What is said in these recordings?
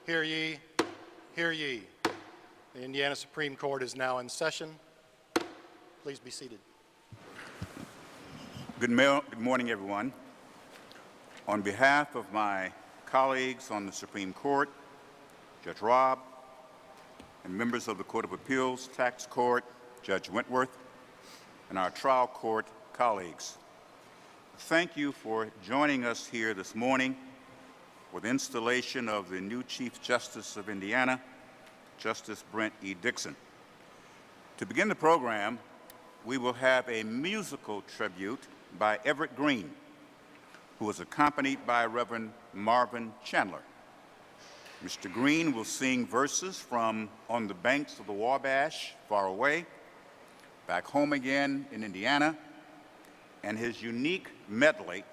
Hear ye, hear ye. The Indiana Supreme Court is now in session. Please be seated. Good morning, everyone. On behalf of my colleagues on the Supreme Court, Judge Robb, and members of the Court of Appeals, Tax Court, Judge Wentworth, and our trial court colleagues, thank you for joining us here this morning for the installation of the new Chief Justice of Indiana, Justice Brent E. Dickson. To begin the program, we will have a musical tribute by Everett Green, who is accompanied by Reverend Marvin Chandler. Mr. Green will sing verses from On the Banks of the Wabash, Far Away, Back Home Again in Indiana, and his unique medley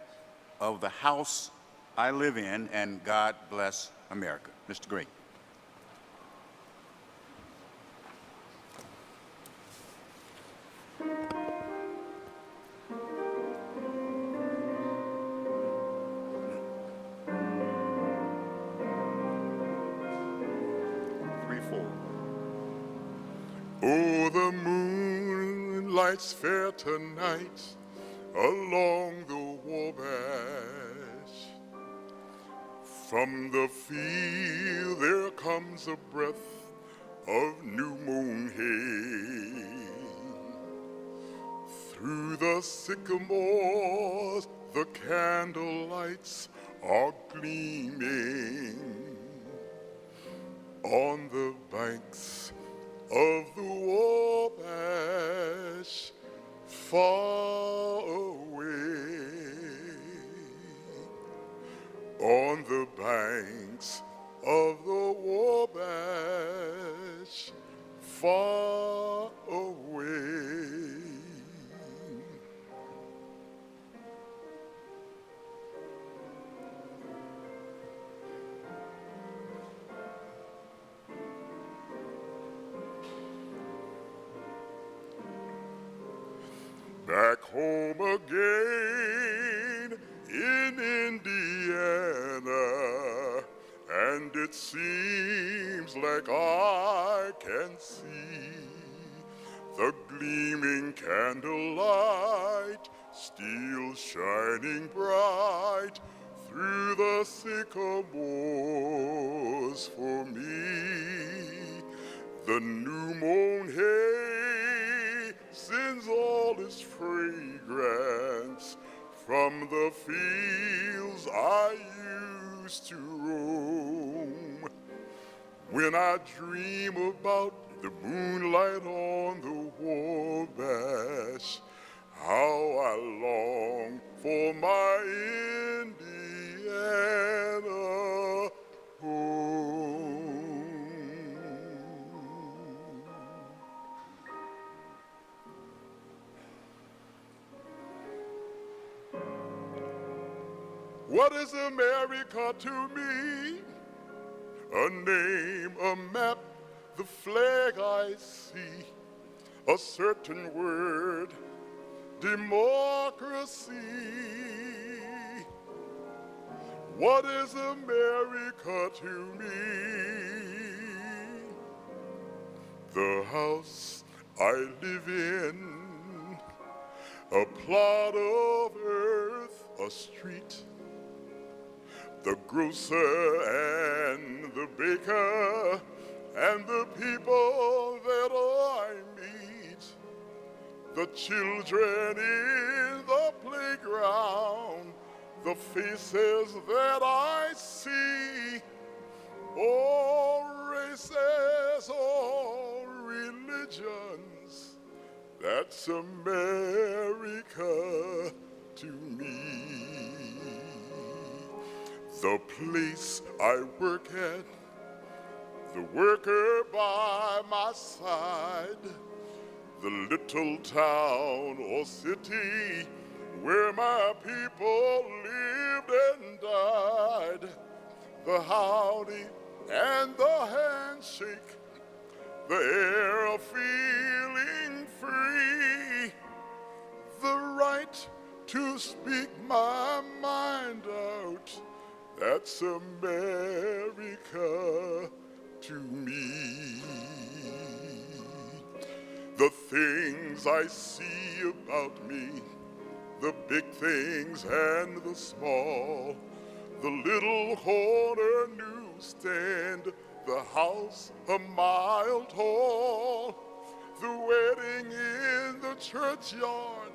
of The House I Live In and God Bless America. Mr. Green. Oh, the moon lights fair tonight along the Wabash. From the field there comes a breath of new moon hay. Through the sycamores the candle lights are gleaming. On the banks of the Wabash, far away. On the banks of the Wabash, far away. Back home again in Indiana, and it seems like I can see the gleaming candlelight still shining bright through the sycamores for me. The new mown hay sends all its fragrance from the fields I used to roam. When I dream about the moonlight on the Wabash, how I long for my Indiana home. What is America to me? A name, a map, the flag I see, a certain word, democracy. What is America to me? The house I live in, a plot of earth, a street, the grocer and the baker and the people that I meet, the children in the playground, the faces that I see, all races, all religions, that's America to me. The place I work at, the worker by my side, the little town or city where my people lived and died, the howdy and the handshake, the air of feeling free, the right to speak my mind out, that's America things I see about me, the big things and the small, the little corner newsstand, the house a mile tall, the wedding in the churchyard,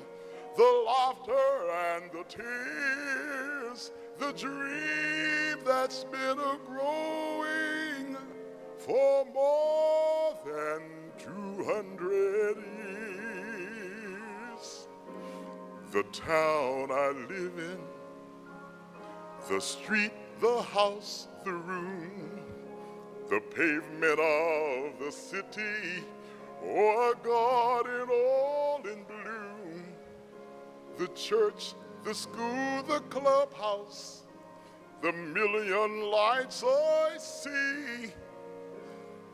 the laughter and the tears, the dream that's been a-growing for more than 200 years. The town I live in, the street, the house, the room, the pavement of the city, or a garden all in bloom, the church, the school, the clubhouse, the million lights I see,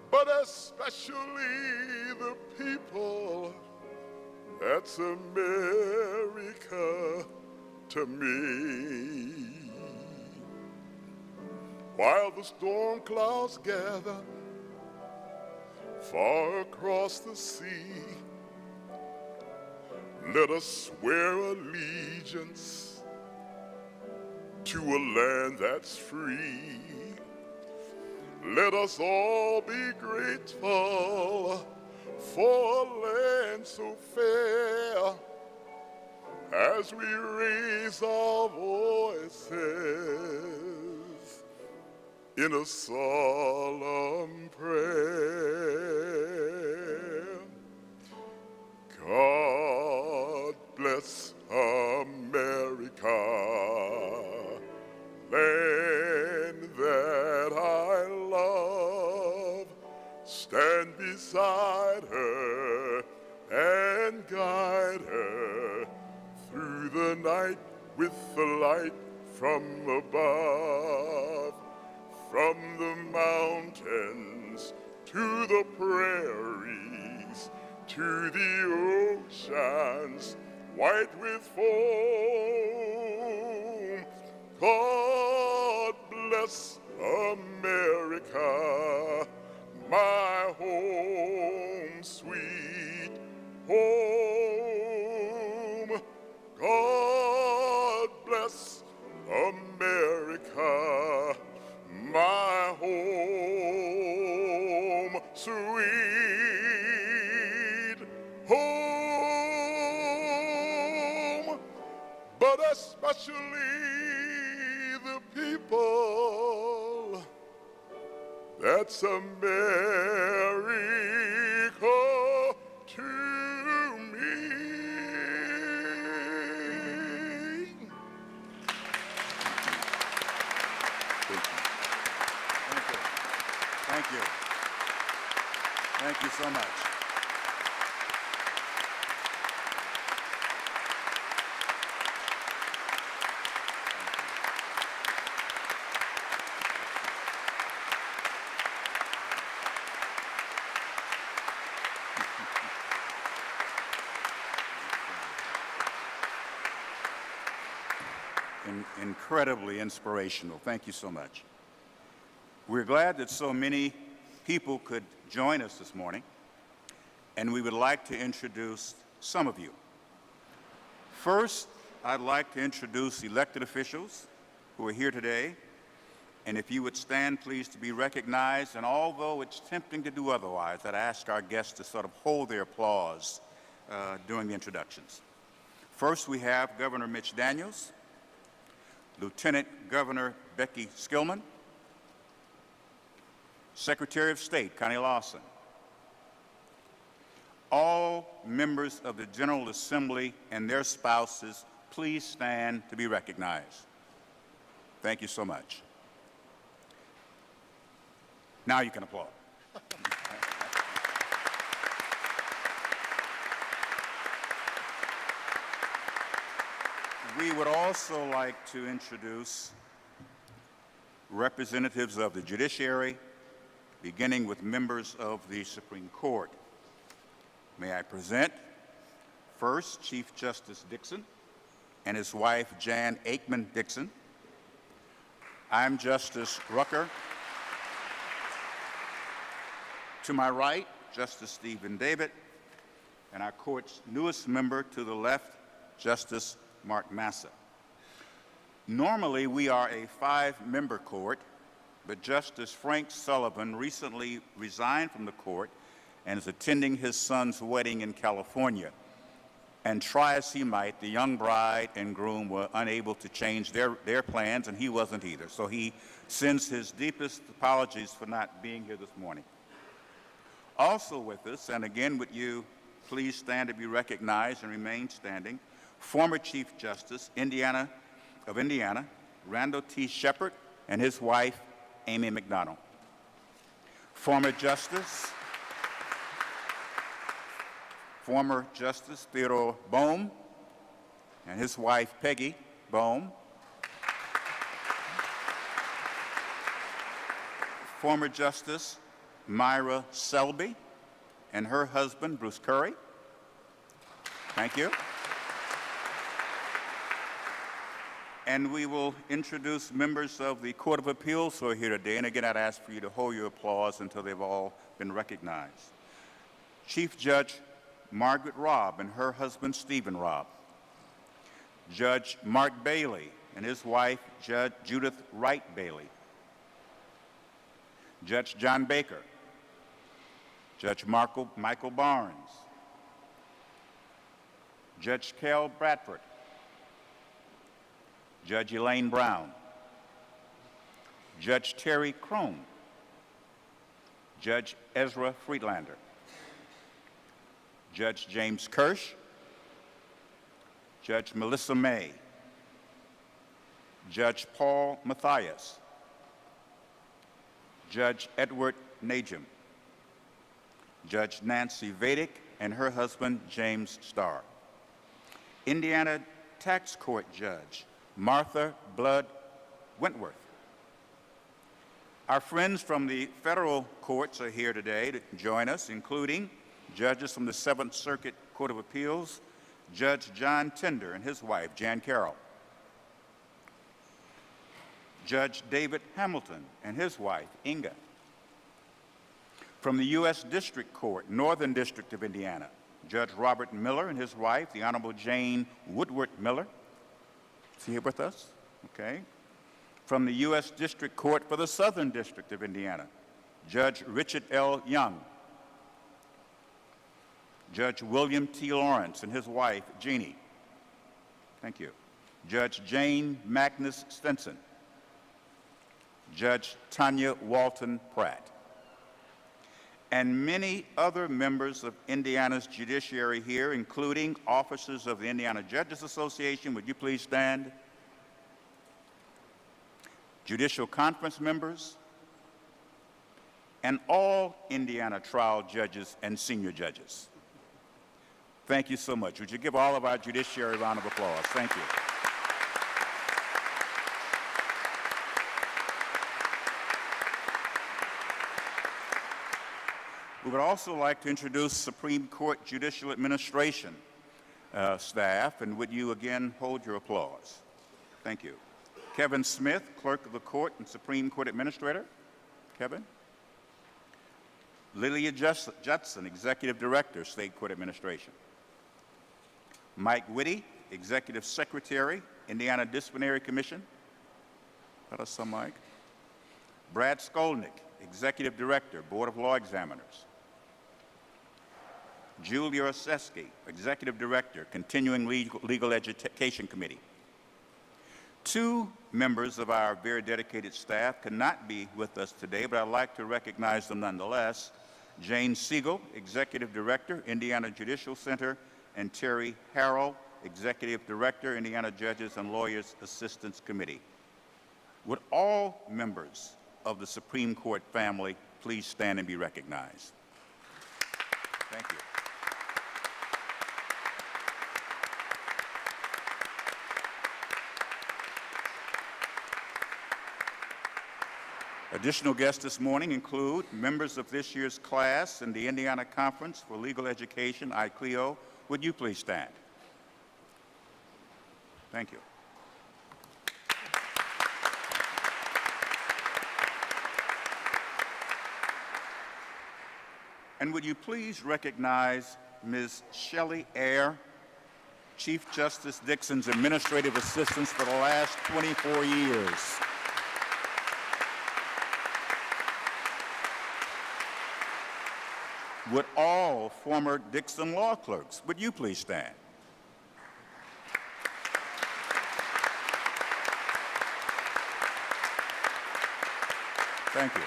but especially the people. That's America to me. While the storm clouds gather far across the sea, let us swear allegiance to a land that's free. Let us all be grateful for a land so fair as we raise our voices in a solemn prayer. God bless America, land that I love. Stand beside her and guide her through the night with the light from above. From the mountains to the prairies, to the oceans white with foam. God bless America, my home, sweet home. God bless America, my home, sweet home, but especially the people. That's America to me. Thank you. Thank you so much. Incredibly inspirational. Thank you so much. We're glad that so many people could join us this morning, and we would like to introduce some of you. First, I'd like to introduce elected officials who are here today, and if you would stand, please, to be recognized. And although it's tempting to do otherwise, I'd ask our guests to sort of hold their applause during the introductions. First, we have Governor Mitch Daniels, Lieutenant Governor Becky Skillman, Secretary of State Connie Lawson, all members of the General Assembly and their spouses, please stand to be recognized. Thank you so much. Now you can applaud. We would also like to introduce representatives of the judiciary, beginning with members of the Supreme Court. May I present first Chief Justice Dickson and his wife Jan Aikman Dickson. I'm Justice Rucker. To my right, Justice Stephen David. and our court's newest member to the left, Justice Mark Massa. Normally, we are a 5-member court, but Justice Frank Sullivan recently resigned from the court and is attending his son's wedding in California. And try as he might, the young bride and groom were unable to change their plans, and he wasn't either. So he sends his deepest apologies for not being here this morning. Also with us, and again would you please stand to be recognized and remain standing, former Chief Justice of Indiana, Randall T. Shepard, and his wife, Amy McDonald. Former Justice Theodore Bohm and his wife, Peggy Bohm. Former Justice Myra Selby and her husband, Bruce Curry. Thank you. And we will introduce members of the Court of Appeals who are here today. And again, I'd ask for you to hold your applause until they've all been recognized. Chief Judge Margaret Robb and her husband, Stephen Robb. Judge Mark Bailey and his wife, Judge Judith Wright Bailey. Judge John Baker. Judge Michael Barnes. Judge Kel Bradford. Judge Elaine Brown. Judge Terry Crone. Judge Ezra Friedlander. Judge James Kirsch, Judge Melissa May, Judge Paul Mathias, Judge Edward Najim, Judge Nancy Vadick and her husband, James Starr, Indiana Tax Court Judge Martha Blood Wentworth. Our friends from the federal courts are here today to join us, including judges from the 7th Circuit Court of Appeals, Judge John Tender and his wife, Jan Carroll. Judge David Hamilton and his wife, Inga. From the U.S. District Court, Northern District of Indiana, Judge Robert Miller and his wife, the Honorable Jane Woodward Miller. Is he here with us? Okay. From the U.S. District Court for the Southern District of Indiana, Judge Richard L. Young. Judge William T. Lawrence and his wife, Jeannie. Thank you. Judge Jane Magnus Stenson. Judge Tanya Walton Pratt. And many other members of Indiana's judiciary here, including officers of the Indiana Judges Association. Would you please stand? Judicial Conference members, and all Indiana trial judges and senior judges. Thank you so much. Would you give all of our judiciary a round of applause? Thank you. We would also like to introduce Supreme Court Judicial Administration staff, and would you again hold your applause? Thank you. Kevin Smith, Clerk of the Court and Supreme Court Administrator. Kevin. Lilia Judson, Executive Director, State Court Administration. Mike Whitty, Executive Secretary, Indiana Disciplinary Commission. Let us some Mike. Brad Skolnick, Executive Director, Board of Law Examiners. Julia Oseski, Executive Director, Continuing Legal Education Committee. 2 members of our very dedicated staff could not be with us today, but I'd like to recognize them nonetheless. Jane Siegel, Executive Director, Indiana Judicial Center, and Terry Harrell, Executive Director, Indiana Judges and Lawyers Assistance Committee. Would all members of the Supreme Court family please stand and be recognized? Thank you. Additional guests this morning include members of this year's class in the Indiana Conference for Legal Education, ICLEO. Would you please stand? Thank you. And would you please recognize Ms. Shelley Eyre, Chief Justice Dickson's administrative assistant for the last 24 years. Would all former Dickson law clerks, would you please stand? Thank you.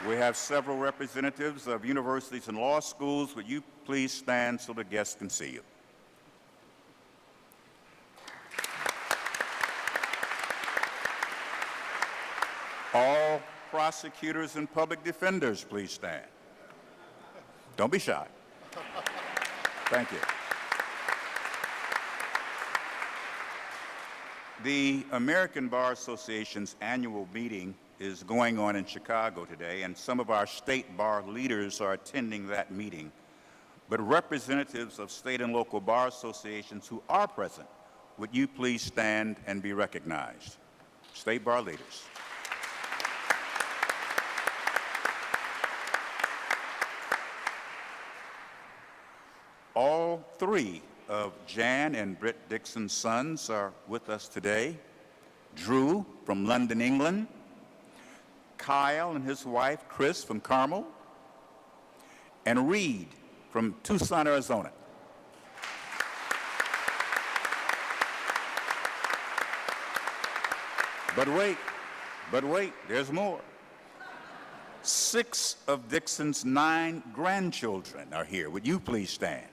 We have several representatives of universities and law schools. Would you please stand so the guests can see you? All prosecutors and public defenders, please stand. Don't be shy. Thank you. The American Bar Association's annual meeting is going on in Chicago today, and some of our state bar leaders are attending that meeting. But representatives of state and local bar associations who are present, would you please stand and be recognized? State bar leaders. All three of Jan and Britt Dickson's sons are with us today. Drew from London, England. Kyle and his wife, Chris, from Carmel. And Reed from Tucson, Arizona. But wait, there's more. 6 of Dickson's 9 grandchildren are here. Would you please stand?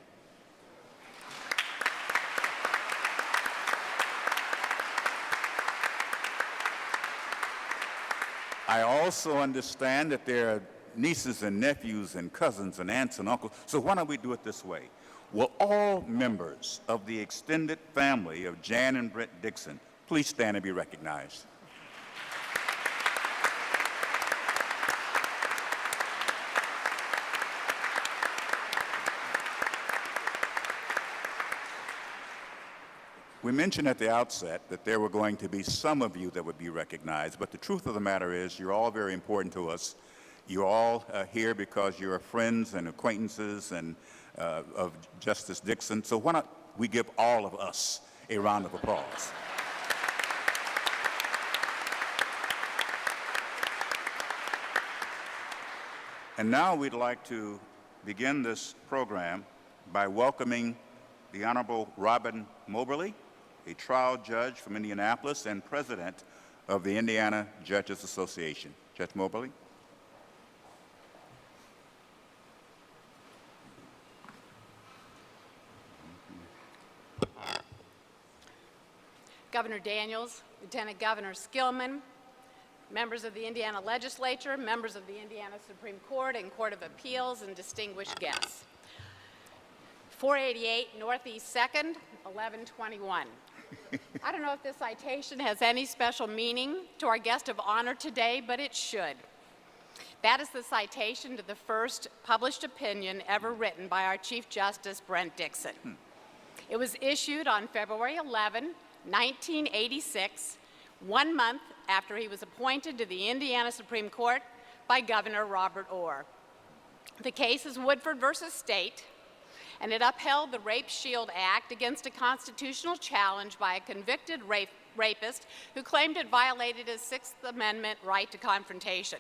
I also understand that there are nieces and nephews and cousins and aunts and uncles. So why don't we do it this way? Will all members of the extended family of Jan and Brent Dickson please stand and be recognized? We mentioned at the outset that there were going to be some of you that would be recognized, but the truth of the matter is you're all very important to us. You're all here because you're friends and acquaintances and of Justice Dickson. So why don't we give all of us a round of applause? And now we'd like to begin this program by welcoming the Honorable Robin Moberly, a trial judge from Indianapolis and president of the Indiana Judges Association. Judge Moberly. Governor Daniels, Lieutenant Governor Skillman, members of the Indiana Legislature, members of the Indiana Supreme Court and Court of Appeals, and distinguished guests. 488 Northeast 2nd, 1121. I don't know if this citation has any special meaning to our guest of honor today, but it should. That is the citation to the first published opinion ever written by our Chief Justice, Brent Dickson. It was issued on February 11, 1986, 1 month after he was appointed to the Indiana Supreme Court by Governor Robert Orr. The case is Woodford versus State, and it upheld the Rape Shield Act against a constitutional challenge by a convicted rapist who claimed it violated his Sixth Amendment right to confrontation.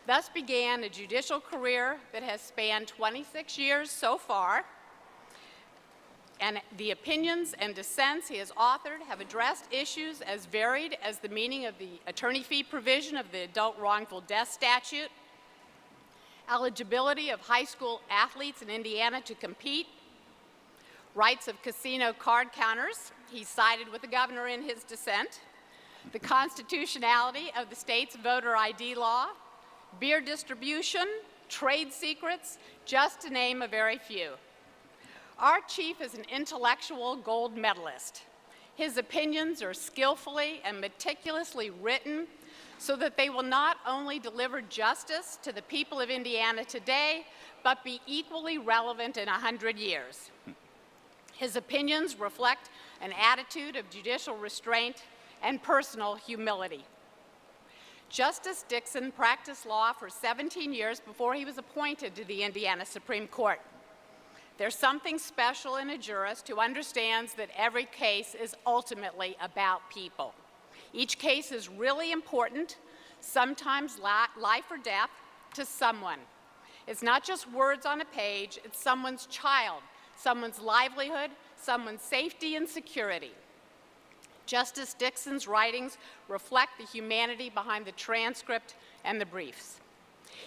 Thus began a judicial career that has spanned 26 years so far, and the opinions and dissents he has authored have addressed issues as varied as the meaning of the attorney fee provision of the adult wrongful death statute, eligibility of high school athletes in Indiana to compete, rights of casino card counters, he sided with the governor in his dissent, the constitutionality of the state's voter ID law, beer distribution, trade secrets, just to name a very few. Our chief is an intellectual gold medalist. His opinions are skillfully and meticulously written so that they will not only deliver justice to the people of Indiana today, but be equally relevant in 100 years. His opinions reflect an attitude of judicial restraint and personal humility. Justice Dickson practiced law for 17 years before he was appointed to the Indiana Supreme Court. There's something special in a jurist who understands that every case is ultimately about people. Each case is really important, sometimes life or death, to someone. It's not just words on a page, it's someone's child, someone's livelihood, someone's safety and security. Justice Dickson's writings reflect the humanity behind the transcript and the briefs.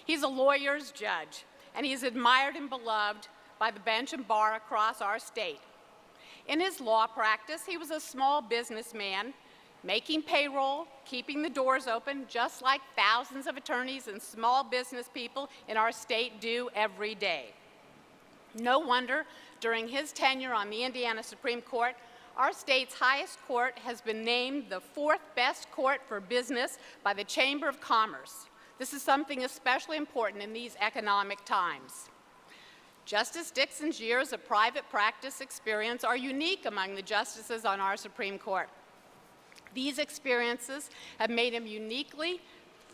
He's a lawyer's judge, and he's admired and beloved by the bench and bar across our state. In his law practice, he was a small businessman, making payroll, keeping the doors open, just like thousands of attorneys and small business people in our state do every day. No wonder, during his tenure on the Indiana Supreme Court, our state's highest court has been named the 4th best court for business by the Chamber of Commerce. This is something especially important in these economic times. Justice Dickson's years of private practice experience are unique among the justices on our Supreme Court. These experiences have made him uniquely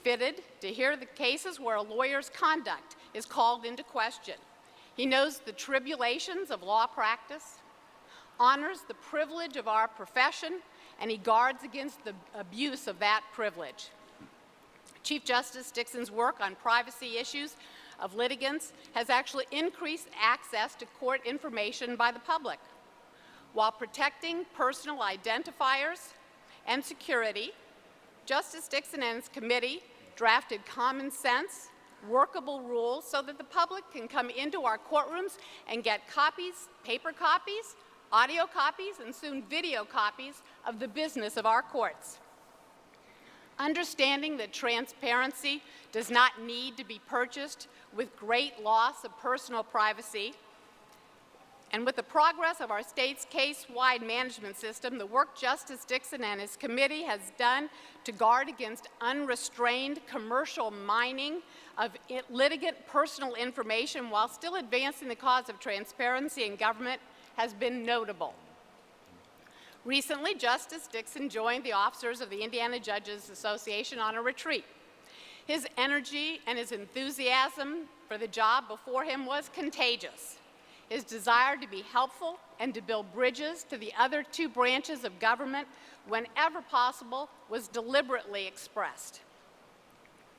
fitted to hear the cases where a lawyer's conduct is called into question. He knows the tribulations of law practice, honors the privilege of our profession, and he guards against the abuse of that privilege. Chief Justice Dickson's work on privacy issues of litigants has actually increased access to court information by the public. While protecting personal identifiers and security, Justice Dickson and his committee drafted common sense, workable rules so that the public can come into our courtrooms and get copies, paper copies, audio copies, and soon video copies of the business of our courts. Understanding that transparency does not need to be purchased with great loss of personal privacy, and with the progress of our state's case-wide management system, the work Justice Dickson and his committee has done to guard against unrestrained commercial mining of litigant personal information while still advancing the cause of transparency in government has been notable. Recently, Justice Dickson joined the officers of the Indiana Judges Association on a retreat. His energy and his enthusiasm for the job before him was contagious. His desire to be helpful and to build bridges to the other 2 branches of government whenever possible was deliberately expressed.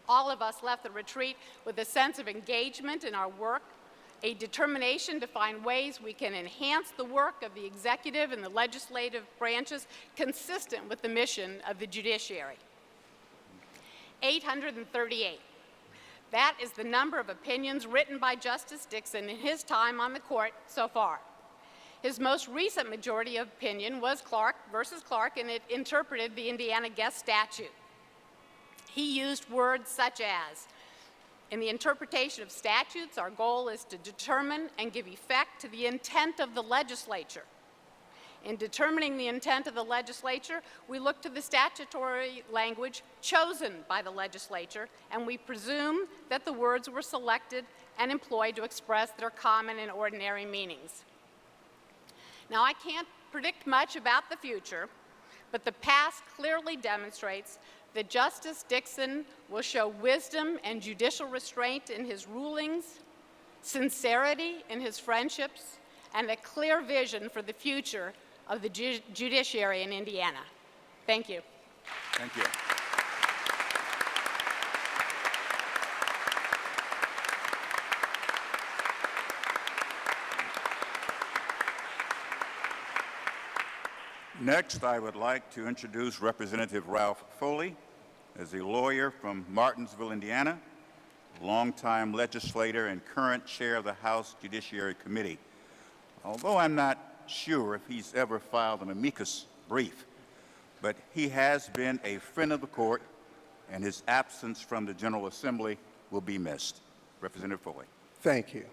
All of us left the retreat with a sense of engagement in our work, a determination to find ways we can enhance the work of the executive and the legislative branches consistent with the mission of the judiciary. 838. That is the number of opinions written by Justice Dickson in his time on the court so far. His most recent majority opinion was Clark versus Clark, and it interpreted the Indiana guest statute. He used words such as, in the interpretation of statutes, our goal is to determine and give effect to the intent of the legislature. In determining the intent of the legislature, we look to the statutory language chosen by the legislature, and we presume that the words were selected and employed to express their common and ordinary meanings. Now, I can't predict much about the future, but the past clearly demonstrates that Justice Dickson will show wisdom and judicial restraint in his rulings, sincerity in his friendships, and a clear vision for the future of the judiciary in Indiana. Thank you. Thank you. Next, I would like to introduce Representative Ralph Foley as a lawyer from Martinsville, Indiana, longtime legislator and current chair of the House Judiciary Committee. Although I'm not sure if he's ever filed an amicus brief, but he has been a friend of the court, and his absence from the General Assembly will be missed. Representative Foley. Thank you.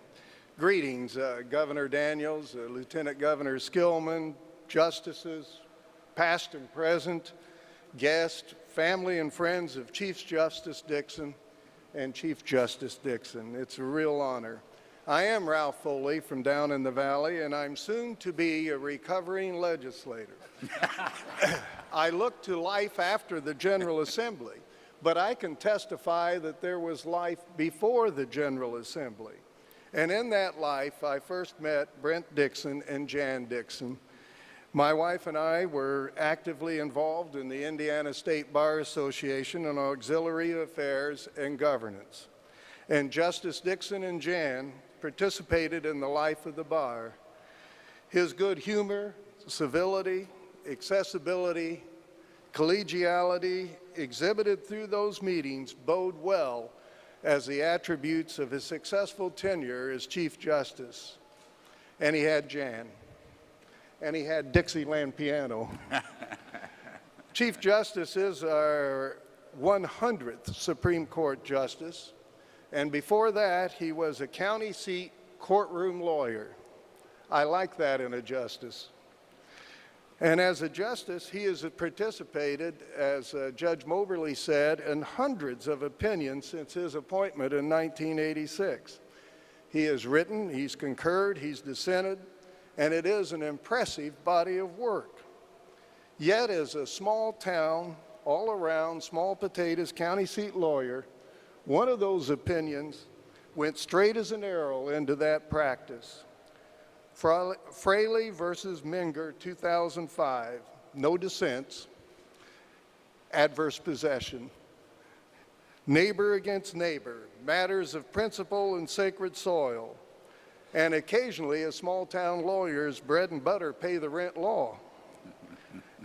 Greetings, Governor Daniels, Lieutenant Governor Skillman, justices, past and present, guests, family and friends of Chief Justice Dickson and Chief Justice Dickson. It's a real honor. I am Ralph Foley from down in the valley, and I'm soon to be a recovering legislator. I look to life after the General Assembly but I can testify that there was life before the General Assembly. And in that life, I first met Brent Dickson and Jan Dickson. My wife and I were actively involved in the Indiana State Bar Association on auxiliary affairs and governance. And Justice Dickson and Jan participated in the life of the bar. His good humor, civility, accessibility, collegiality exhibited through those meetings bode well as the attributes of his successful tenure as Chief Justice. And he had Jan. And he had Dixieland piano. Chief Justice is our 100th Supreme Court Justice, and before that, he was a county seat courtroom lawyer. I like that in a justice. And as a justice, he has participated, as Judge Moberly said, in hundreds of opinions since his appointment in 1986. He has written, he's concurred, he's dissented, and it is an impressive body of work. Yet, as a small town, all around, small potatoes county seat lawyer, one of those opinions went straight as an arrow into that practice. Fraley versus Minger, 2005, no dissents, adverse possession. Neighbor against neighbor, matters of principle and sacred soil. And occasionally, as small-town lawyers, bread and butter pay the rent law.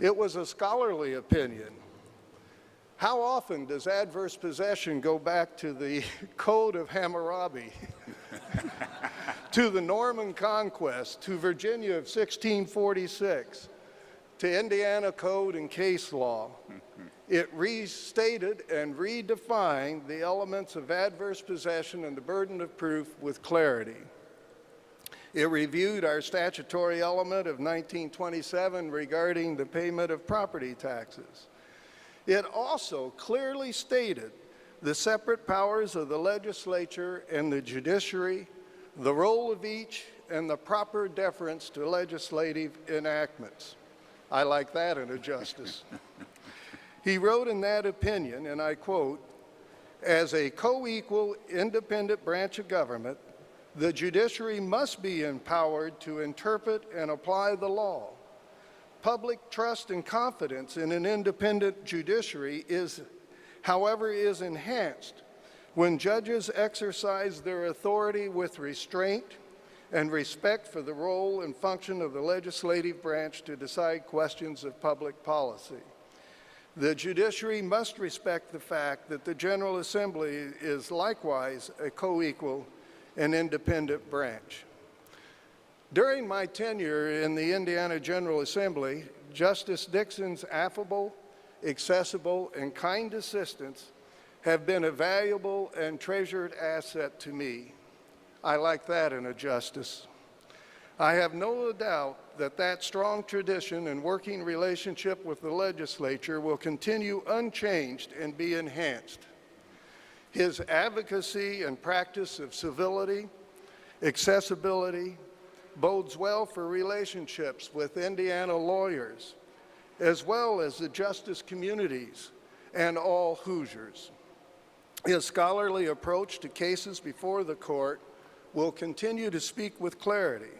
It was a scholarly opinion. How often does adverse possession go back to the Code of Hammurabi, to the Norman Conquest, to Virginia of 1646, to Indiana Code and case law? It restated and redefined the elements of adverse possession and the burden of proof with clarity. It reviewed our statutory element of 1927 regarding the payment of property taxes. It also clearly stated the separate powers of the legislature and the judiciary, the role of each, and the proper deference to legislative enactments. I like that in a justice. He wrote in that opinion, and I quote, "As a co-equal, independent branch of government, the judiciary must be empowered to interpret and apply the law. Public trust and confidence in an independent judiciary however, is enhanced when judges exercise their authority with restraint and respect for the role and function of the legislative branch to decide questions of public policy. The judiciary must respect the fact that the General Assembly is likewise a co-equal and independent branch." During my tenure in the Indiana General Assembly, Justice Dickson's affable, accessible, and kind assistance have been a valuable and treasured asset to me. I like that in a justice. I have no doubt that that strong tradition and working relationship with the legislature will continue unchanged and be enhanced. His advocacy and practice of civility, accessibility, bodes well for relationships with Indiana lawyers, as well as the justice communities and all Hoosiers. His scholarly approach to cases before the court will continue to speak with clarity.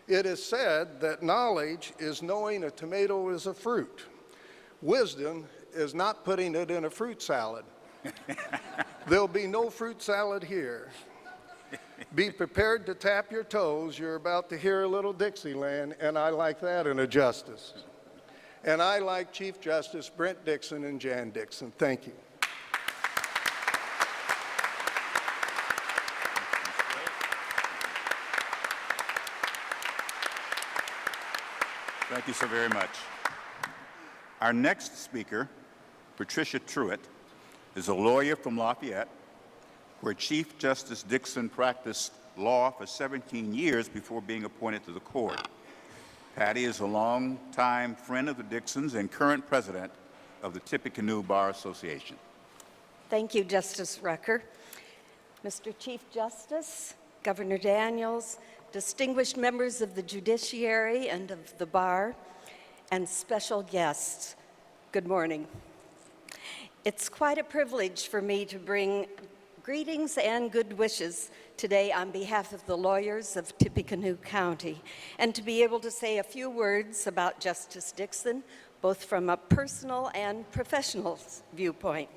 It is said that knowledge is knowing a tomato is a fruit. Wisdom is not putting it in a fruit salad. There'll be no fruit salad here. Be prepared to tap your toes. You're about to hear a little Dixieland, and I like that in a justice. And I like Chief Justice Brent Dickson and Jan Dickson. Thank you. Thank you so very much. Our next speaker, Patricia Truitt, is a lawyer from Lafayette, where Chief Justice Dickson practiced law for 17 years before being appointed to the court. Patty is a longtime friend of the Dicksons and current president of the Tippecanoe Bar Association. Thank you, Justice Rucker. Mr. Chief Justice, Governor Daniels, distinguished members of the judiciary and of the bar, and special guests, good morning. It's quite a privilege for me to bring greetings and good wishes today on behalf of the lawyers of Tippecanoe County, and to be able to say a few words about Justice Dickson, both from a personal and professional viewpoint.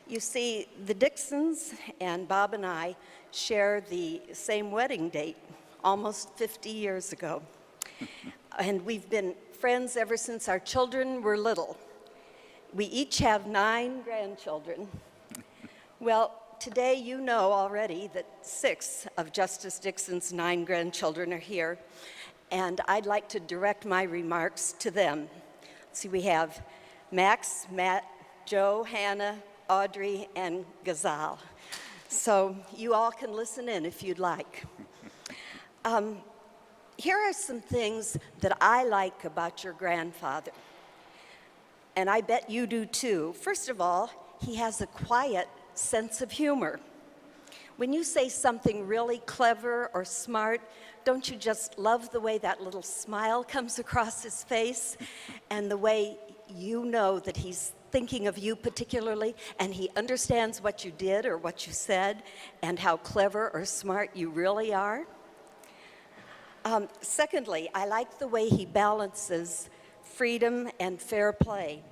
You see, the Dicksons and Bob and I share the same wedding date, almost 50 years ago. And we've been friends ever since our children were little. We each have 9 grandchildren. Well, today you know already that 6 of Justice Dickson's 9 grandchildren are here, and I'd like to direct my remarks to them. See, we have Max, Matt, Joe, Hannah, Audrey, and Gazal. So you all can listen in if you'd like. Here are some things that I like about your grandfather, and I bet you do too. First of all, he has a quiet sense of humor. When you say something really clever or smart, don't you just love the way that little smile comes across his face, and the way you know that he's thinking of you particularly, and he understands what you did or what you said, and how clever or smart you really are? Secondly, I like the way he balances freedom and fair play.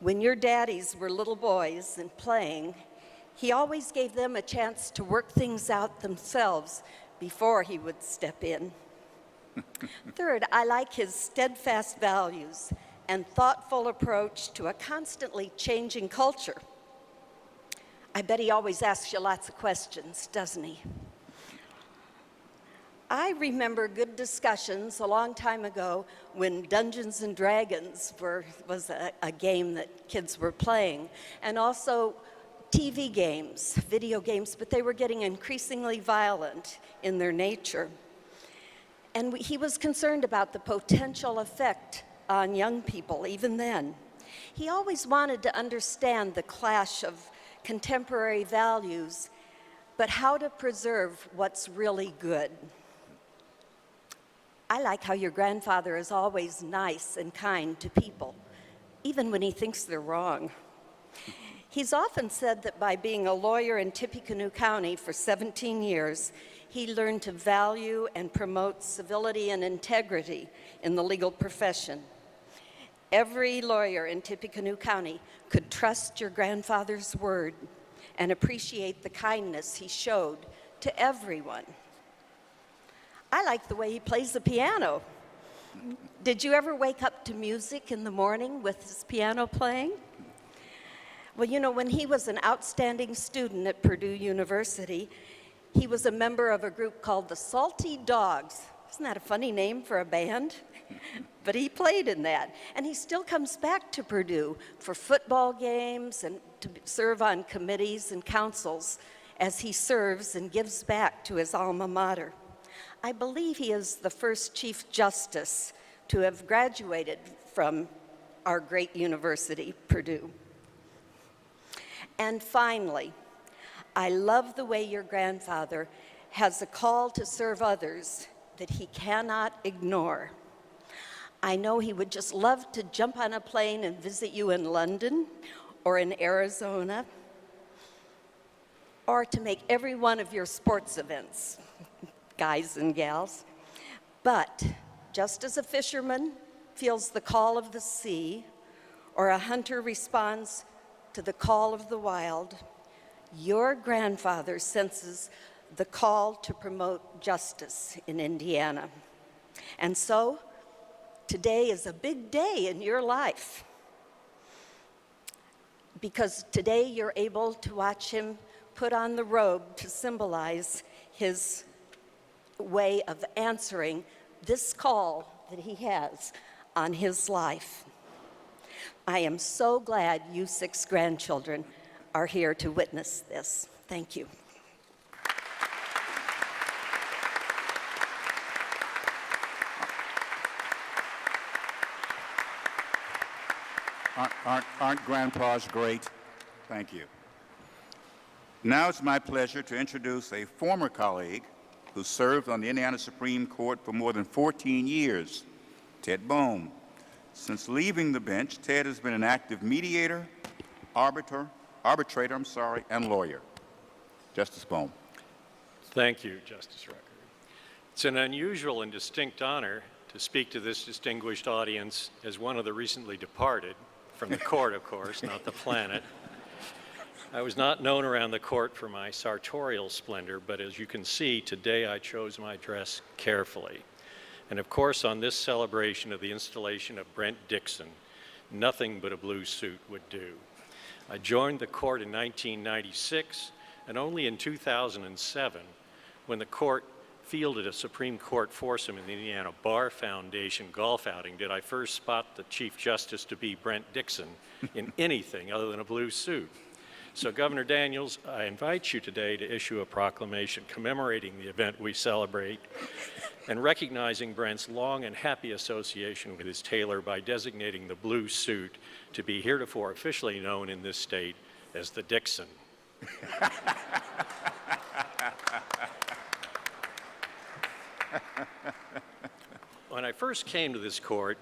When your daddies were little boys and playing, he always gave them a chance to work things out themselves before he would step in. Third, I like his steadfast values and thoughtful approach to a constantly changing culture. I bet he always asks you lots of questions, doesn't he? I remember good discussions a long time ago when Dungeons and Dragons was a game that kids were playing, and also TV games, video games, but they were getting increasingly violent in their nature. And he was concerned about the potential effect on young people, even then. He always wanted to understand the clash of contemporary values, but how to preserve what's really good. I like how your grandfather is always nice and kind to people, even when he thinks they're wrong. He's often said that by being a lawyer in Tippecanoe County for 17 years, he learned to value and promote civility and integrity in the legal profession. Every lawyer in Tippecanoe County could trust your grandfather's word and appreciate the kindness he showed to everyone. I like the way he plays the piano. Did you ever wake up to music in the morning with his piano playing? Well, you know, when he was an outstanding student at Purdue University, he was a member of a group called the Salty Dogs. Isn't that a funny name for a band? But he played in that. And he still comes back to Purdue for football games and to serve on committees and councils as he serves and gives back to his alma mater. I believe he is the first Chief Justice to have graduated from our great university, Purdue. And finally, I love the way your grandfather has a call to serve others that he cannot ignore. I know he would just love to jump on a plane and visit you in London or in Arizona, or to make every one of your sports events, guys and gals. But just as a fisherman feels the call of the sea, or a hunter responds to the call of the wild, your grandfather senses the call to promote justice in Indiana. And so, today is a big day in your life, because today you're able to watch him put on the robe to symbolize his way of answering this call that he has on his life. I am so glad you 6 grandchildren are here to witness this. Thank you. Aren't grandpas great? Thank you. Now it's my pleasure to introduce a former colleague who served on the Indiana Supreme Court for more than 14 years, Ted Bohm. Since leaving the bench, Ted has been an active mediator, arbitrator, and lawyer. Justice Bohm. Thank you, Justice Rucker. It's an unusual and distinct honor to speak to this distinguished audience as one of the recently departed, from the court, of course, not the planet. I was not known around the court for my sartorial splendor, but as you can see, today I chose my dress carefully. And of course, on this celebration of the installation of Brent Dickson, nothing but a blue suit would do. I joined the court in 1996, and only in 2007, when the court fielded a Supreme Court foursome in the Indiana Bar Foundation golf outing, did I first spot the Chief Justice to be Brent Dickson in anything other than a blue suit. So, Governor Daniels, I invite you today to issue a proclamation commemorating the event we celebrate and recognizing Brent's long and happy association with his tailor by designating the blue suit to be heretofore officially known in this state as the Dickson. When I first came to this court,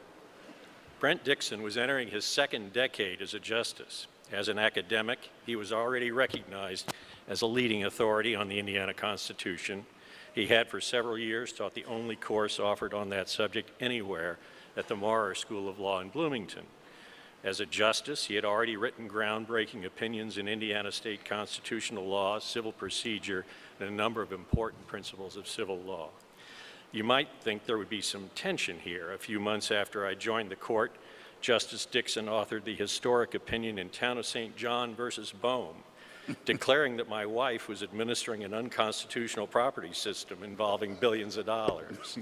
Brent Dickson was entering his second decade as a justice. As an academic, he was already recognized as a leading authority on the Indiana Constitution. He had for several years taught the only course offered on that subject anywhere at the Maurer School of Law in Bloomington. As a justice, he had already written groundbreaking opinions in Indiana state constitutional law, civil procedure, and a number of important principles of civil law. You might think there would be some tension here. A few months after I joined the court, Justice Dickson authored the historic opinion in Town of St. John versus Bohm, declaring that my wife was administering an unconstitutional property system involving billions of dollars.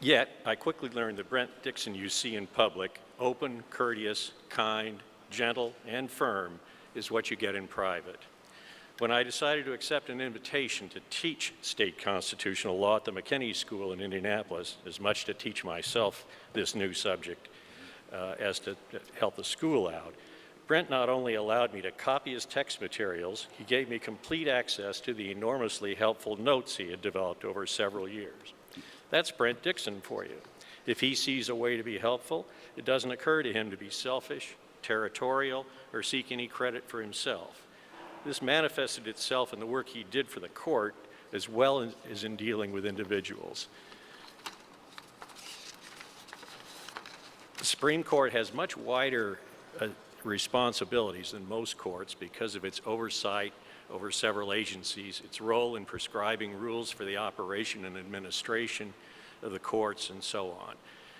Yet, I quickly learned that Brent Dickson you see in public, open, courteous, kind, gentle, and firm, is what you get in private. When I decided to accept an invitation to teach state constitutional law at the McKinney School in Indianapolis, as much to teach myself this new subject as to help the school out, Brent not only allowed me to copy his text materials, he gave me complete access to the enormously helpful notes he had developed over several years. That's Brent Dickson for you. If he sees a way to be helpful, it doesn't occur to him to be selfish, territorial, or seek any credit for himself. This manifested itself in the work he did for the court as well as in dealing with individuals. The Supreme Court has much wider responsibilities than most courts because of its oversight over several agencies, its role in prescribing rules for the operation and administration of the courts, and so on.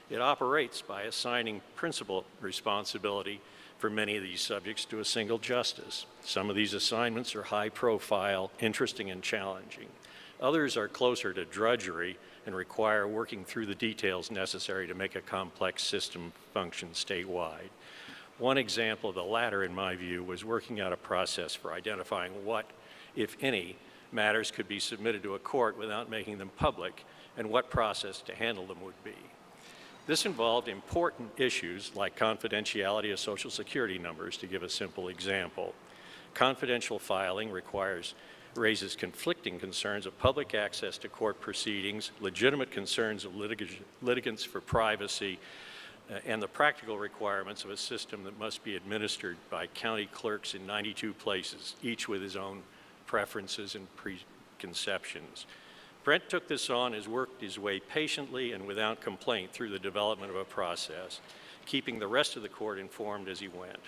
It operates by assigning principal responsibility for many of these subjects to a single justice. Some of these assignments are high profile, interesting, and challenging. Others are closer to drudgery and require working through the details necessary to make a complex system function statewide. One example of the latter, in my view, was working out a process for identifying what, if any, matters could be submitted to a court without making them public and what process to handle them would be. This involved important issues like confidentiality of Social Security numbers, to give a simple example. Confidential filing raises conflicting concerns of public access to court proceedings, legitimate concerns of litigants for privacy, and the practical requirements of a system that must be administered by county clerks in 92 places, each with his own preferences and preconceptions. Brent took this on and worked his way patiently and without complaint through the development of a process, keeping the rest of the court informed as he went.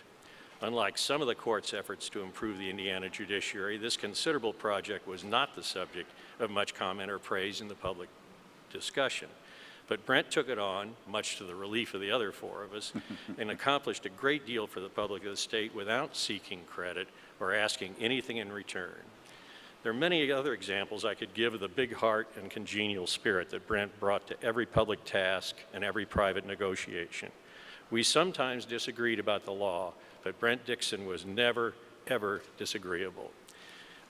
Unlike some of the court's efforts to improve the Indiana judiciary, this considerable project was not the subject of much comment or praise in the public discussion. But Brent took it on, much to the relief of the other four of us, and accomplished a great deal for the public of the state without seeking credit or asking anything in return. There are many other examples I could give of the big heart and congenial spirit that Brent brought to every public task and every private negotiation. We sometimes disagreed about the law, but Brent Dickson was never, ever disagreeable.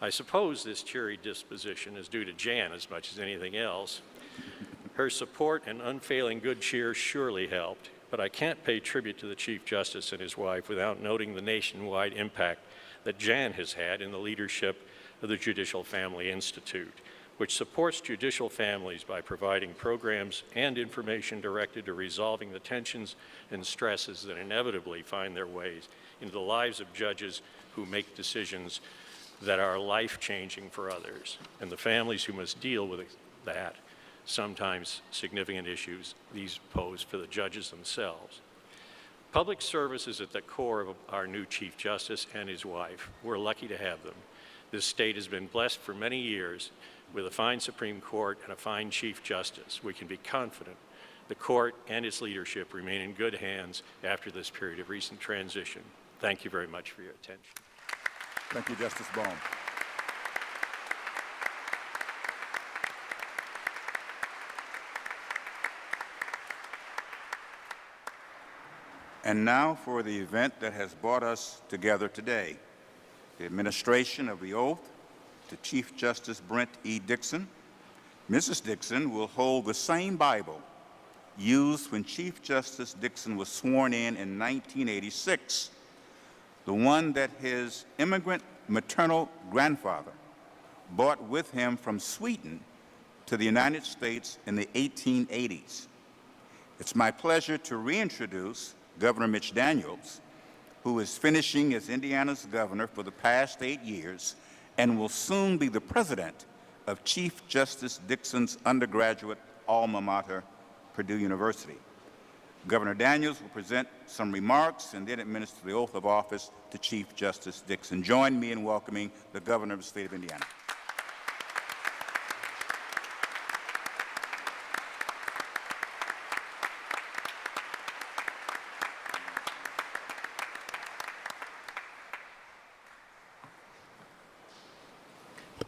I suppose this cheery disposition is due to Jan as much as anything else. Her support and unfailing good cheer surely helped, but I can't pay tribute to the Chief Justice and his wife without noting the nationwide impact that Jan has had in the leadership of the Judicial Family Institute. which supports judicial families by providing programs and information directed to resolving the tensions and stresses that inevitably find their ways into the lives of judges who make decisions that are life-changing for others, and the families who must deal with that, sometimes significant issues these pose for the judges themselves. Public service is at the core of our new Chief Justice and his wife. We're lucky to have them. This state has been blessed for many years with a fine Supreme Court and a fine Chief Justice. We can be confident the court and its leadership remain in good hands after this period of recent transition. Thank you very much for your attention. Thank you, Justice Bohm. And now for the event that has brought us together today, the administration of the oath to Chief Justice Brent E. Dickson. Mrs. Dickson will hold the same Bible used when Chief Justice Dickson was sworn in 1986, the one that his immigrant maternal grandfather brought with him from Sweden to the United States in the 1880s. It's my pleasure to reintroduce Governor Mitch Daniels, who is finishing as Indiana's governor for the past 8 years and will soon be the president of Chief Justice Dickson's undergraduate alma mater, Purdue University. Governor Daniels will present some remarks and then administer the oath of office to Chief Justice Dickson. Join me in welcoming the governor of the state of Indiana.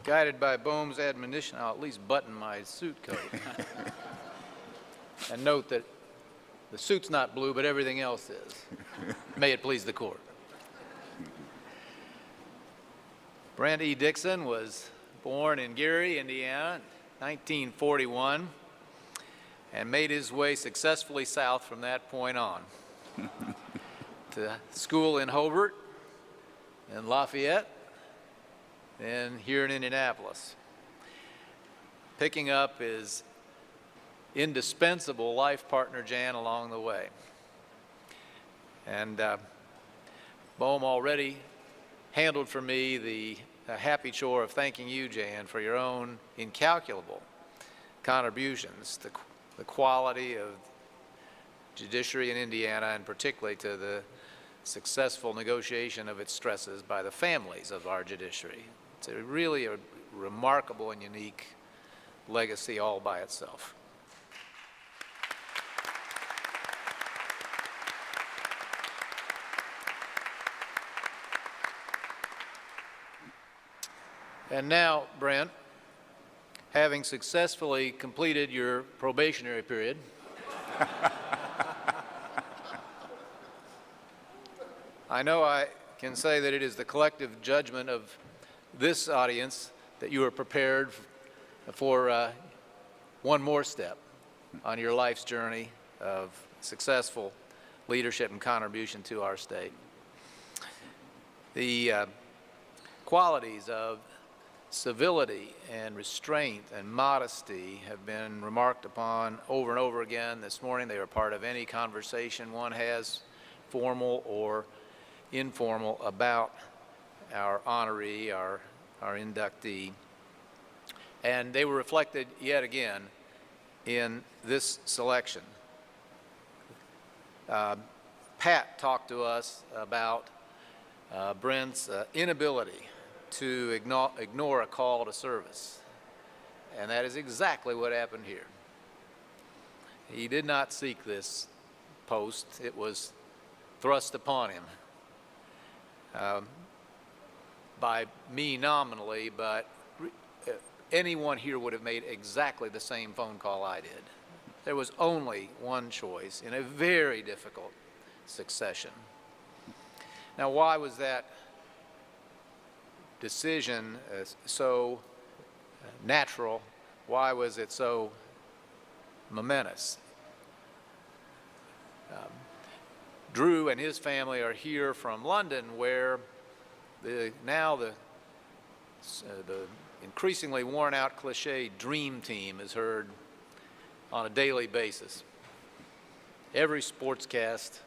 Guided by Bohm's admonition, I'll at least button my suit coat. And note that the suit's not blue, but everything else is. May it please the court. Brent E. Dickson was born in Gary, Indiana, in 1941, and made his way successfully south from that point on. To school in Hobart, in Lafayette, and here in Indianapolis, picking up his indispensable life partner, Jan, along the way. And Bohm already handled for me the happy chore of thanking you, Jan, for your own incalculable contributions to the quality of judiciary in Indiana, and particularly to the successful negotiation of its stresses by the families of our judiciary. It's really a remarkable and unique legacy all by itself. And now, Brent, having successfully completed your probationary period, I know I can say that it is the collective judgment of this audience that you are prepared for one more step on your life's journey of successful leadership and contribution to our state. The qualities of civility and restraint and modesty have been remarked upon over and over again this morning. They are part of any conversation one has, formal or informal, about our honoree, our inductee. And they were reflected yet again in this selection. Pat talked to us about Brent's inability to ignore a call to service. And that is exactly what happened here. He did not seek this post. It was thrust upon him by me nominally, but anyone here would have made exactly the same phone call I did. There was only one choice in a very difficult succession. Now, why was that decision so natural? Why was it so momentous? Drew and his family are here from London, where now the increasingly worn-out cliche dream team is heard on a daily basis. Every sportscast,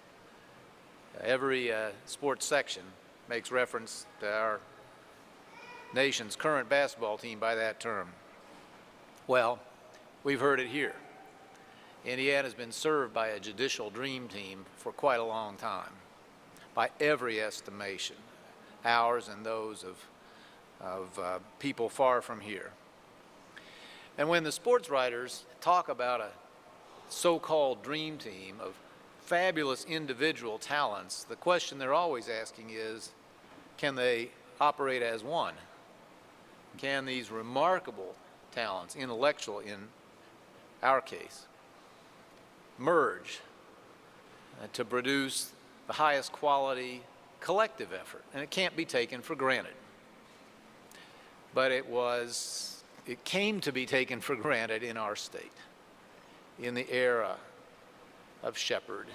every sports section makes reference to our nation's current basketball team by that term. Well, we've heard it here. Indiana's been served by a judicial dream team for quite a long time, by every estimation, ours and those of people far from here. And when the sports writers talk about a so-called dream team of fabulous individual talents, the question they're always asking is, can they operate as one? Can these remarkable talents, intellectual in our case, merge to produce the highest quality collective effort? And it can't be taken for granted. But it came to be taken for granted in our state in the era of Shepard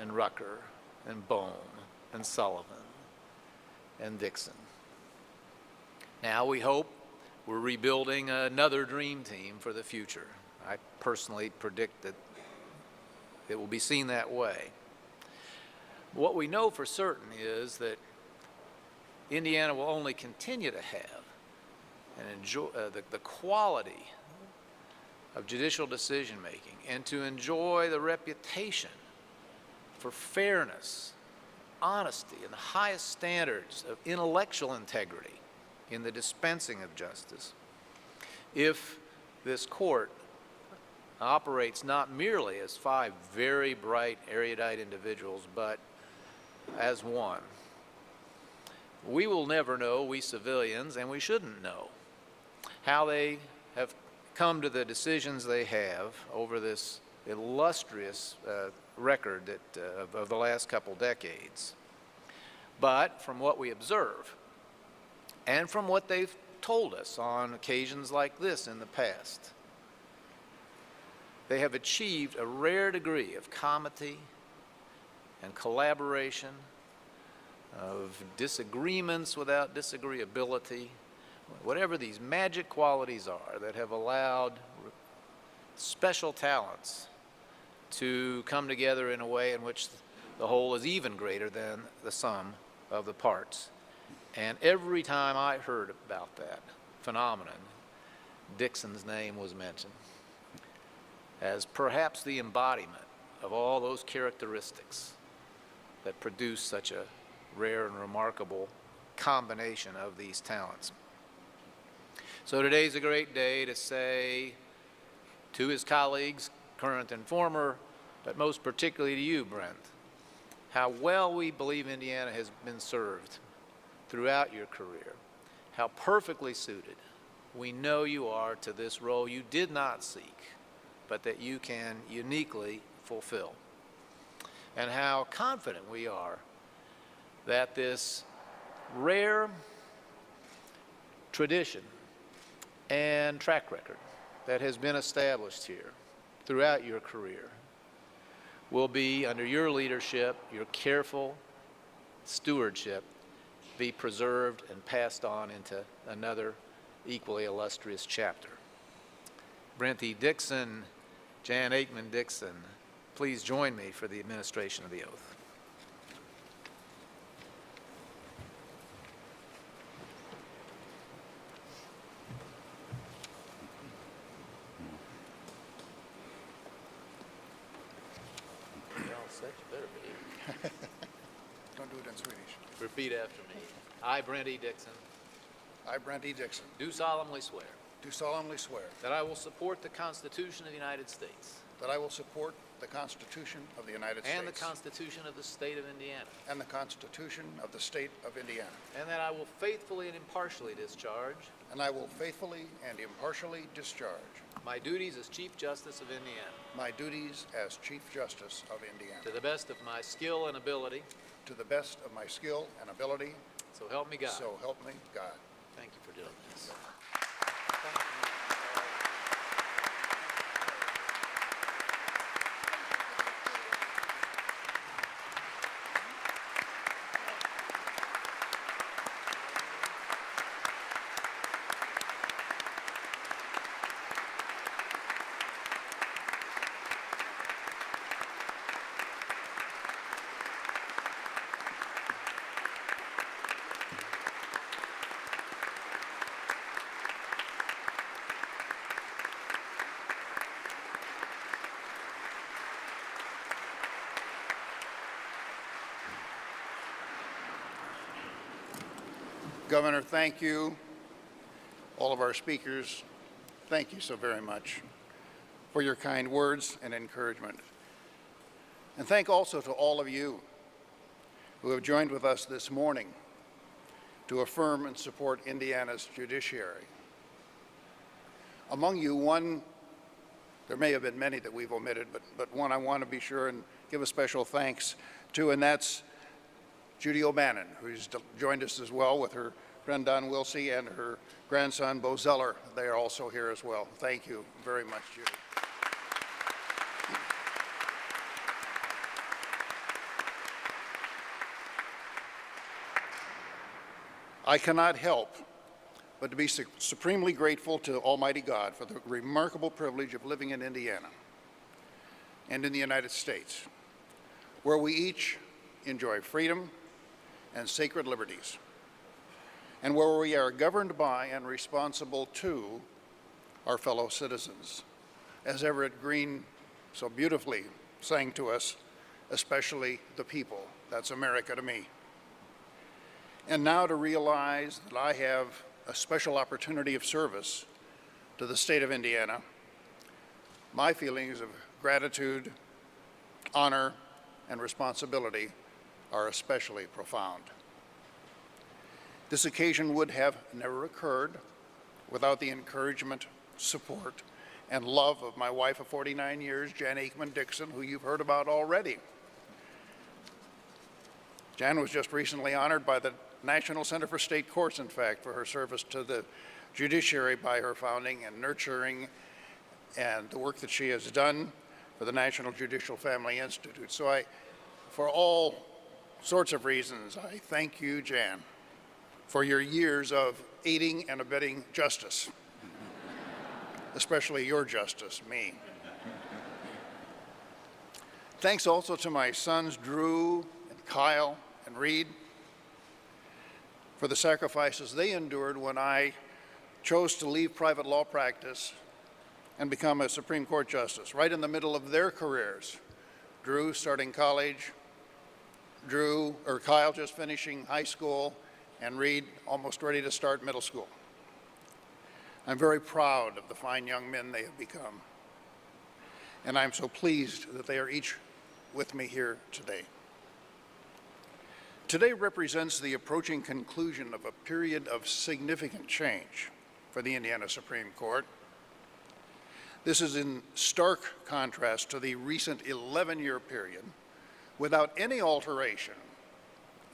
and Rucker and Bohm and Sullivan and Dickson. Now we hope we're rebuilding another dream team for the future. I personally predict that it will be seen that way. What we know for certain is that Indiana will only continue to have and enjoy the quality of judicial decision-making and to enjoy the reputation for fairness, honesty, and the highest standards of intellectual integrity in the dispensing of justice if this court operates not merely as 5 very bright, erudite individuals, but as one. We will never know, we civilians, and we shouldn't know, how they have come to the decisions they have over this illustrious record of the last couple decades. But from what we observe, and from what they've told us on occasions like this in the past, they have achieved a rare degree of comity and collaboration, of disagreements without disagreeability, whatever these magic qualities are that have allowed special talents to come together in a way in which the whole is even greater than the sum of the parts. And every time I heard about that phenomenon, Dickson's name was mentioned as perhaps the embodiment of all those characteristics that produce such a rare and remarkable combination of these talents. So today's a great day to say to his colleagues, current and former, but most particularly to you, Brent, how well we believe Indiana has been served throughout your career, how perfectly suited we know you are to this role you did not seek, but that you can uniquely fulfill. And how confident we are that this rare tradition and track record that has been established here throughout your career will be, under your leadership, your careful stewardship, be preserved and passed on into another equally illustrious chapter. Brent E. Dickson, Jan Aikman Dickson, please join me for the administration of the oath. Don't do it in Swedish. Repeat after me. I, Brent E. Dickson, I, Brent E. Dickson, do solemnly swear do solemnly swear that I will support the Constitution of the United States that I will support the Constitution of the United States and the Constitution of the State of Indiana, and the Constitution of the State of Indiana, and that I will faithfully and impartially discharge and I will faithfully and impartially discharge my duties as Chief Justice of Indiana my duties as Chief Justice of Indiana to the best of my skill and ability, to the best of my skill and ability, so help me God. so help me God. Thank you for doing this. Governor, thank you. All of our speakers, thank you so very much for your kind words and encouragement. And thank also to all of you who have joined with us this morning to affirm and support Indiana's judiciary. Among you, there may have been many that we've omitted, but one I want to be sure and give a special thanks to, and that's Judy O'Bannon, who's joined us as well with her friend Don Wilsey and her grandson Bo Zeller. They are also here as well. Thank you very much, Judy. I cannot help but to be supremely grateful to Almighty God for the remarkable privilege of living in Indiana and in the United States, where we each enjoy freedom and sacred liberties, and where we are governed by and responsible to our fellow citizens. As Everett Green so beautifully sang to us, especially the people. That's America to me. And now to realize that I have a special opportunity of service to the state of Indiana, my feelings of gratitude, honor, and responsibility are especially profound. This occasion would have never occurred without the encouragement, support, and love of my wife of 49 years, Jan Aikman Dickson, who you've heard about already. Jan was just recently honored by the National Center for State Courts, in fact, for her service to the judiciary by her founding and nurturing and the work that she has done for the National Judicial Family Institute. So for all sorts of reasons, I thank you, Jan, for your years of aiding and abetting justice, especially your justice, me. Thanks also to my sons, Drew and Kyle and Reed, for the sacrifices they endured when I chose to leave private law practice and become a Supreme Court justice, right in the middle of their careers. Drew starting college, Kyle just finishing high school, and Reed almost ready to start middle school. I'm very proud of the fine young men they have become, and I'm so pleased that they are each with me here today. Today represents the approaching conclusion of a period of significant change for the Indiana Supreme Court. This is in stark contrast to the recent 11-year period without any alteration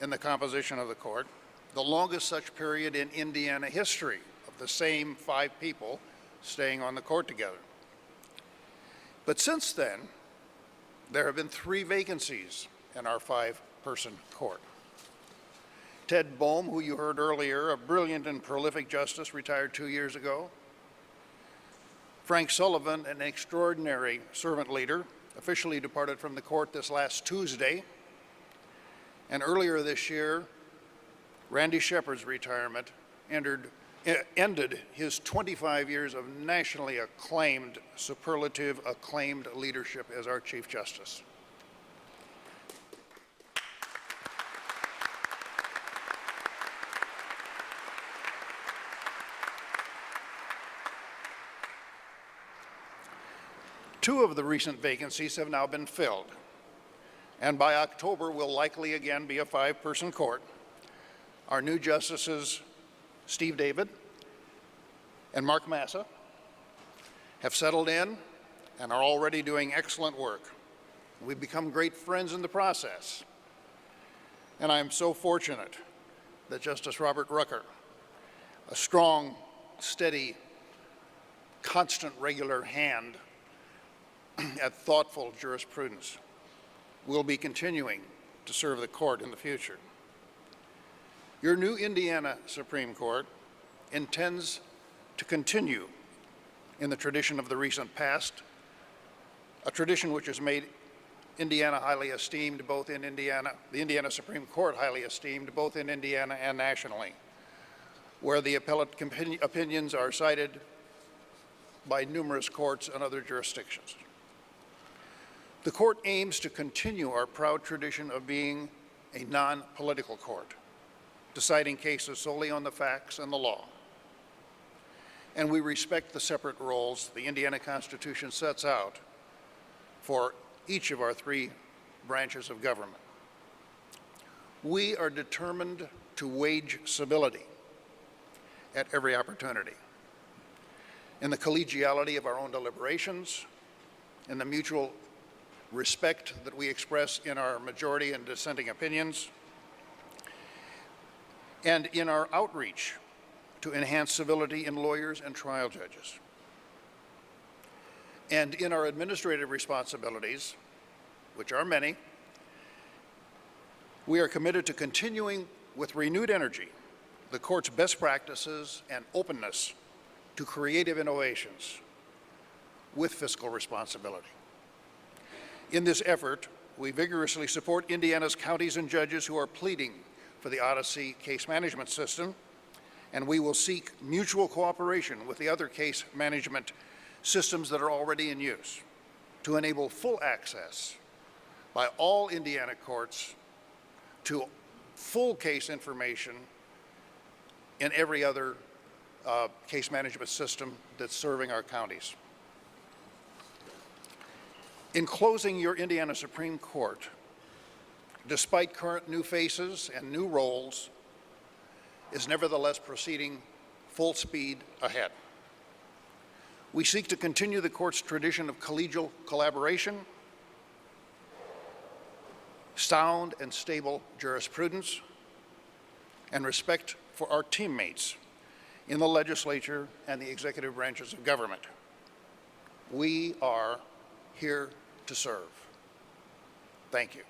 in the composition of the court, the longest such period in Indiana history of the same 5 people staying on the court together. But since then, there have been 3 vacancies in our 5-person court. Ted Boehm, who you heard earlier, a brilliant and prolific justice, retired 2 years ago. Frank Sullivan, an extraordinary servant leader, officially departed from the court this last Tuesday. And earlier this year, Randy Shepard's retirement ended his 25 years of nationally acclaimed, superlative acclaimed leadership as our Chief Justice. Two of the recent vacancies have now been filled, and by October will likely again be a 5-person court. Our new justices, Steve David and Mark Massa, have settled in and are already doing excellent work. We've become great friends in the process, and I'm so fortunate that Justice Robert Rucker, a strong, steady, constant, regular hand at thoughtful jurisprudence, will be continuing to serve the court in the future. Your new Indiana Supreme Court intends to continue in the tradition of the recent past, a tradition which has made Indiana highly esteemed both in Indiana, the Indiana Supreme Court highly esteemed both in Indiana and nationally, where the appellate opinions are cited by numerous courts and other jurisdictions. The court aims to continue our proud tradition of being a non-political court, deciding cases solely on the facts and the law. And we respect the separate roles the Indiana Constitution sets out for each of our three branches of government. We are determined to wage civility at every opportunity, in the collegiality of our own deliberations, in the mutual respect that we express in our majority and dissenting opinions, and in our outreach to enhance civility in lawyers and trial judges. And in our administrative responsibilities, which are many, we are committed to continuing with renewed energy the court's best practices and openness to creative innovations with fiscal responsibility. In this effort, we vigorously support Indiana's counties and judges who are pleading for the Odyssey case management system, and we will seek mutual cooperation with the other case management systems that are already in use to enable full access by all Indiana courts to full case information in every other case management system that's serving our counties. In closing, your Indiana Supreme Court, despite current new faces and new roles, is nevertheless proceeding full speed ahead. We seek to continue the court's tradition of collegial collaboration, sound and stable jurisprudence, and respect for our teammates in the legislature and the executive branches of government. We are here to serve. Thank you.